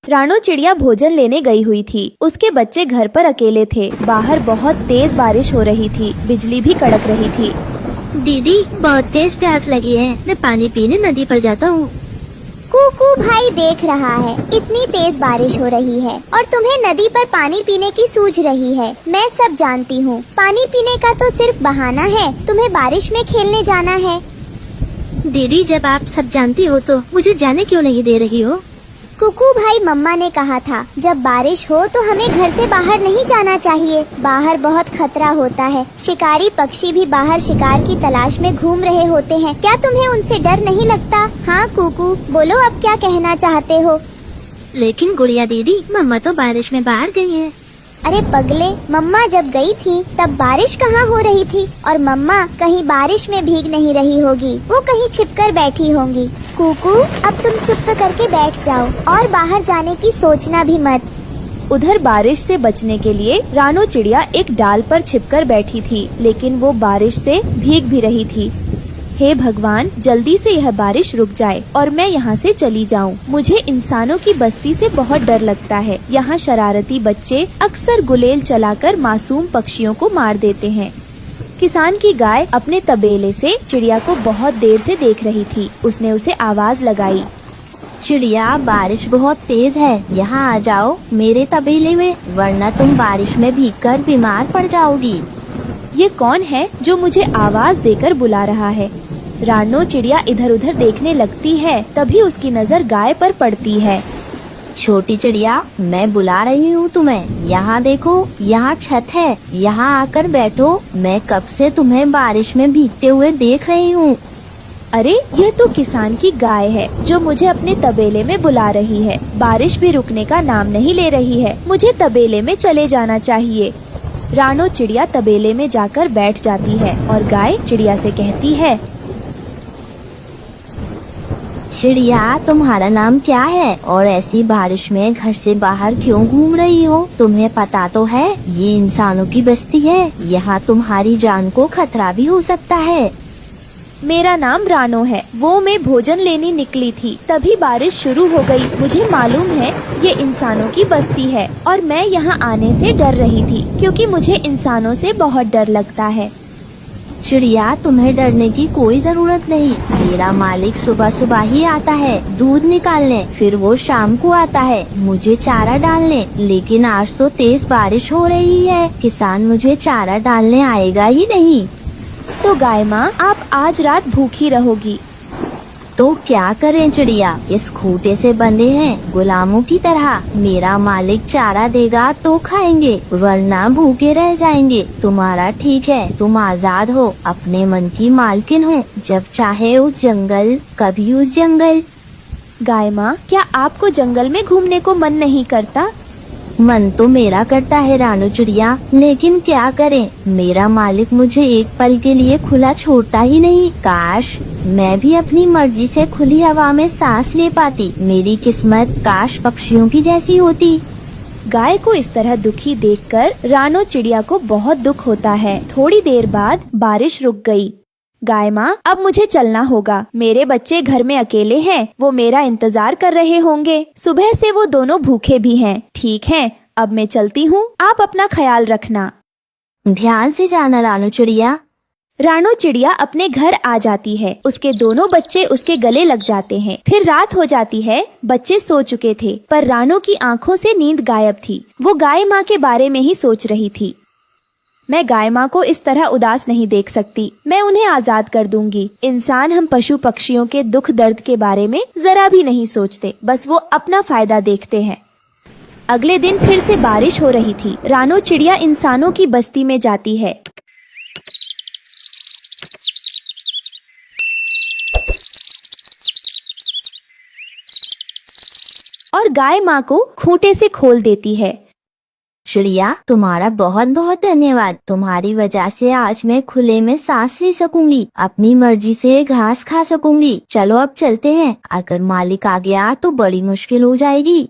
रानो चिड़िया भोजन लेने गई हुई थी। उसके बच्चे घर पर अकेले थे। बाहर बहुत तेज बारिश हो रही थी, बिजली भी कड़क रही थी। दीदी, बहुत तेज प्यास लगी है, मैं पानी पीने नदी पर जाता हूँ। कुकू भाई देख रहा है, इतनी तेज बारिश हो रही है और तुम्हें नदी पर पानी पीने की सूझ रही है। मैं सब जानती हूँ, पानी पीने का तो सिर्फ बहाना है, तुम्हें बारिश में खेलने जाना है। दीदी, जब आप सब जानती हो तो मुझे जाने क्यों नहीं दे रही हो? कुकू भाई, मम्मा ने कहा था जब बारिश हो तो हमें घर से बाहर नहीं जाना चाहिए। बाहर बहुत खतरा होता है। शिकारी पक्षी भी बाहर शिकार की तलाश में घूम रहे होते हैं। क्या तुम्हें उनसे डर नहीं लगता? हाँ कुकू, बोलो अब क्या कहना चाहते हो? लेकिन गुड़िया दीदी, मम्मा तो बारिश में बाहर गई हैं। अरे पगले, मम्मा जब गई थी तब बारिश कहाँ हो रही थी और मम्मा कहीं बारिश में भीग नहीं रही होगी, वो कहीं छिपकर बैठी होंगी। कुकू, अब तुम चुप करके बैठ जाओ और बाहर जाने की सोचना भी मत। उधर बारिश से बचने के लिए रानो चिड़िया एक डाल पर छिपकर बैठी थी, लेकिन वो बारिश से भीग भी रही थी। हे भगवान, जल्दी से यह बारिश रुक जाए और मैं यहाँ से चली जाऊँ। मुझे इंसानों की बस्ती से बहुत डर लगता है। यहाँ शरारती बच्चे अक्सर गुलेल चलाकर मासूम पक्षियों को मार देते हैं। किसान की गाय अपने तबेले से चिड़िया को बहुत देर से देख रही थी। उसने उसे आवाज लगाई। चिड़िया, बारिश बहुत तेज है, यहाँ आ जाओ मेरे तबेले में, वरना तुम बारिश में भीगकर बीमार पड़ जाओगी। ये कौन है जो मुझे आवाज देकर बुला रहा है? रानो चिड़िया इधर उधर देखने लगती है, तभी उसकी नजर गाय पर पड़ती है। छोटी चिड़िया, मैं बुला रही हूँ तुम्हें। यहाँ देखो, यहाँ छत है, यहाँ आकर बैठो। मैं कब से तुम्हें बारिश में भीगते हुए देख रही हूँ। अरे, यह तो किसान की गाय है जो मुझे अपने तबेले में बुला रही है। बारिश भी रुकने का नाम नहीं ले रही है। मुझे तबेले में चले जाना चाहिए। रानो चिड़िया तबेले में जाकर बैठ जाती है और गाय चिड़िया से कहती है, चिड़िया, तुम्हारा नाम क्या है और ऐसी बारिश में घर से बाहर क्यों घूम रही हो? तुम्हें पता तो है ये इंसानों की बस्ती है, यहाँ तुम्हारी जान को खतरा भी हो सकता है। मेरा नाम रानो है। वो मैं भोजन लेने निकली थी, तभी बारिश शुरू हो गई। मुझे मालूम है ये इंसानों की बस्ती है और मैं यहाँ आने से डर रही थी, क्योंकि मुझे इंसानों से बहुत डर लगता है। चिड़िया, तुम्हें डरने की कोई जरूरत नहीं। मेरा मालिक सुबह सुबह ही आता है दूध निकालने, फिर वो शाम को आता है मुझे चारा डालने। लेकिन आज तो तेज बारिश हो रही है, किसान मुझे चारा डालने आएगा ही नहीं। तो गाय माँ, आप आज रात भूखी रहोगी। तो क्या करें चिड़िया, इस खूंटे से बंधे हैं गुलामों की तरह। मेरा मालिक चारा देगा तो खाएंगे, वरना भूखे रह जाएंगे। तुम्हारा ठीक है, तुम आजाद हो, अपने मन की मालकिन हो। जब चाहे उस जंगल, कभी उस जंगल। गाय माँ, क्या आपको जंगल में घूमने को मन नहीं करता? मन तो मेरा करता है रानो चिड़िया, लेकिन क्या करें, मेरा मालिक मुझे एक पल के लिए खुला छोड़ता ही नहीं। काश मैं भी अपनी मर्जी से खुली हवा में सांस ले पाती। मेरी किस्मत काश पक्षियों की जैसी होती। गाय को इस तरह दुखी देखकर रानो चिड़िया को बहुत दुख होता है। थोड़ी देर बाद बारिश रुक गई। गाय माँ, अब मुझे चलना होगा। मेरे बच्चे घर में अकेले हैं, वो मेरा इंतजार कर रहे होंगे। सुबह से वो दोनों भूखे भी हैं। ठीक है, अब मैं चलती हूँ। आप अपना ख्याल रखना। ध्यान से जाना रानो चिड़िया। रानो चिड़िया अपने घर आ जाती है। उसके दोनों बच्चे उसके गले लग जाते हैं। फिर रात हो जाती है। बच्चे सो चुके थे, पर रानो की आंखों से नींद गायब थी। वो गाय माँ के बारे में ही सोच रही थी। मैं गाय माँ को इस तरह उदास नहीं देख सकती। मैं उन्हें आजाद कर दूंगी। इंसान हम पशु पक्षियों के दुख दर्द के बारे में जरा भी नहीं सोचते, बस वो अपना फायदा देखते हैं। अगले दिन फिर से बारिश हो रही थी। रानो चिड़िया इंसानों की बस्ती में जाती है। और गाय माँ को खूंटे से खोल देती है। चिड़िया, तुम्हारा बहुत बहुत धन्यवाद। तुम्हारी वजह से आज मैं खुले में सांस ले सकूंगी, अपनी मर्जी से घास खा सकूंगी। चलो अब चलते हैं, अगर मालिक आ गया तो बड़ी मुश्किल हो जाएगी।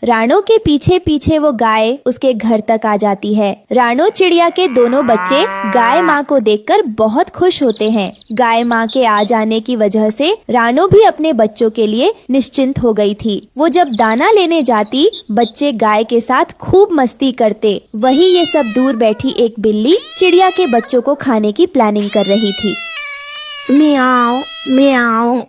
रानो के पीछे पीछे वो गाय उसके घर तक आ जाती है। रानो चिड़िया के दोनों बच्चे गाय माँ को देखकर बहुत खुश होते हैं। गाय माँ के आ जाने की वजह से रानो भी अपने बच्चों के लिए निश्चिंत हो गई थी। वो जब दाना लेने जाती, बच्चे गाय के साथ खूब मस्ती करते। वही ये सब दूर बैठी एक बिल्ली चिड़िया के बच्चों को खाने की प्लानिंग कर रही थी। म्याऊं म्याऊं,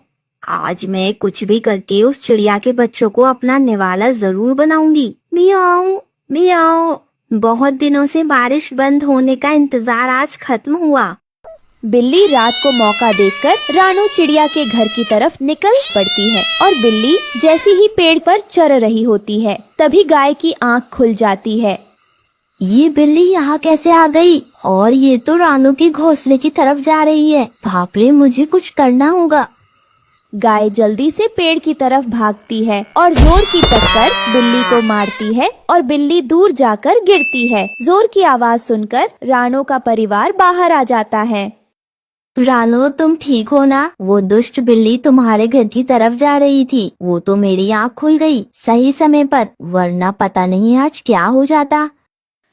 आज मैं कुछ भी करके उस चिड़िया के बच्चों को अपना निवाला जरूर बनाऊंगी। म्याऊं म्याऊं। बहुत दिनों से बारिश बंद होने का इंतजार आज खत्म हुआ। बिल्ली रात को मौका देखकर रानो चिड़िया के घर की तरफ निकल पड़ती है और बिल्ली जैसी ही पेड़ पर चर रही होती है, तभी गाय की आंख खुल जाती है। ये बिल्ली यहाँ कैसे आ गई? और ये तो रानू के घोंसले की तरफ जा रही है। बाप रे, मुझे कुछ करना होगा। गाय जल्दी से पेड़ की तरफ भागती है और जोर की टक्कर बिल्ली को मारती है और बिल्ली दूर जाकर गिरती है। जोर की आवाज सुनकर रानो का परिवार बाहर आ जाता है। रानो, तुम ठीक हो ना? वो दुष्ट बिल्ली तुम्हारे घर की तरफ जा रही थी। वो तो मेरी आँख खुल गई सही समय पर, वरना पता नहीं आज क्या हो जाता।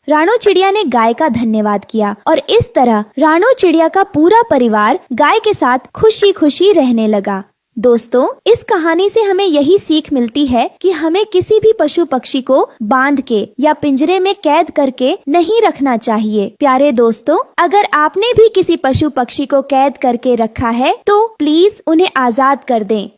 रानो चिड़िया ने गाय का धन्यवाद किया और इस तरह रानो चिड़िया का पूरा परिवार गाय के साथ खुशी खुशी रहने लगा। दोस्तों, इस कहानी से हमें यही सीख मिलती है कि हमें किसी भी पशु पक्षी को बांध के या पिंजरे में कैद करके नहीं रखना चाहिए। प्यारे दोस्तों, अगर आपने भी किसी पशु पक्षी को कैद करके रखा है तो प्लीज उन्हें आजाद कर दें।